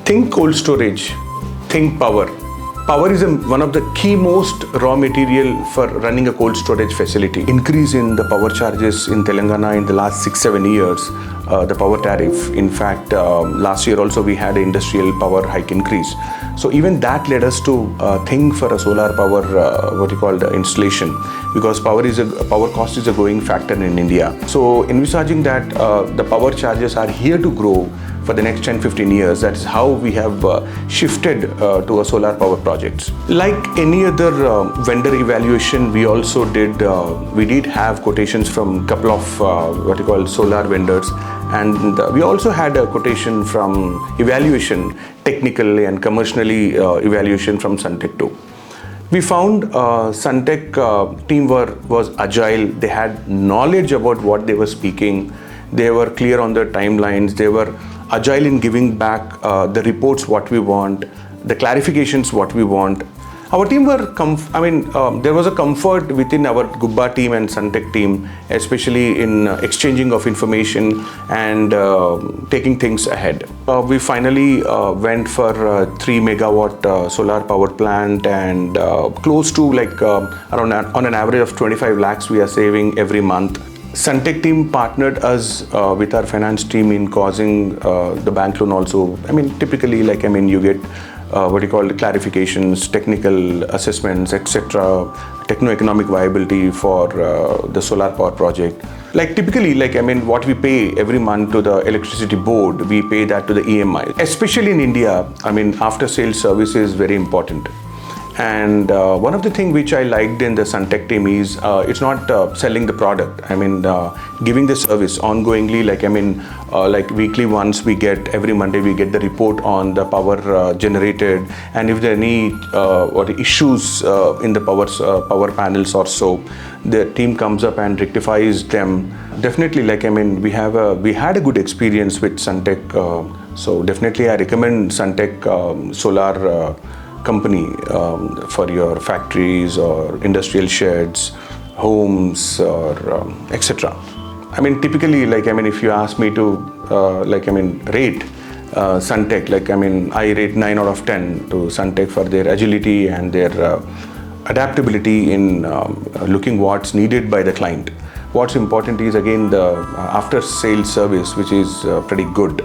Think cold storage, think power. Power is one of the key most raw material for running a cold storage facility. Increase in the power charges in Telangana in the last 6-7 years, the power tariff. In fact, last year also we had an industrial power hike increase. So even that led us to think for a solar power, installation, because power cost is a growing factor in India. So envisaging that the power charges are here to grow for the next 10-15 years, that is how we have shifted to a solar power projects. Like any other vendor evaluation, we also did have quotations from a couple of solar vendors, and we also had a quotation from evaluation, technically and commercially evaluation from Suntek too. We found Suntek team was agile. They had knowledge about what they were speaking. They were clear on their timelines. They were agile in giving back the reports what we want, the clarifications what we want. Our team were, there was a comfort within our Gubba team and Suntek team, especially in exchanging of information and taking things ahead. We finally went for a 3 megawatt solar power plant, and close to around on an average of 25 lakhs we are saving every month. Suntek team partnered us with our finance team in causing the bank loan also. Typically, you get clarifications, technical assessments, etc., techno-economic viability for the solar power project. Typically, what we pay every month to the electricity board, we pay that to the EMI. Especially in India, after sales service is very important. And one of the things which I liked in the Suntek team is it's not selling the product. Giving the service ongoingly. Weekly once we get, every Monday we get the report on the power generated, and if there are any issues in the power panels or so, the team comes up and rectifies them. Definitely, we had a good experience with Suntek. So definitely I recommend Suntek solar company for your factories or industrial sheds, homes, or etc. Typically, if you ask me to rate Suntek, I rate 9 out of 10 to Suntek for their agility and their adaptability in looking what's needed by the client. What's important is again the after sales service, which is pretty good.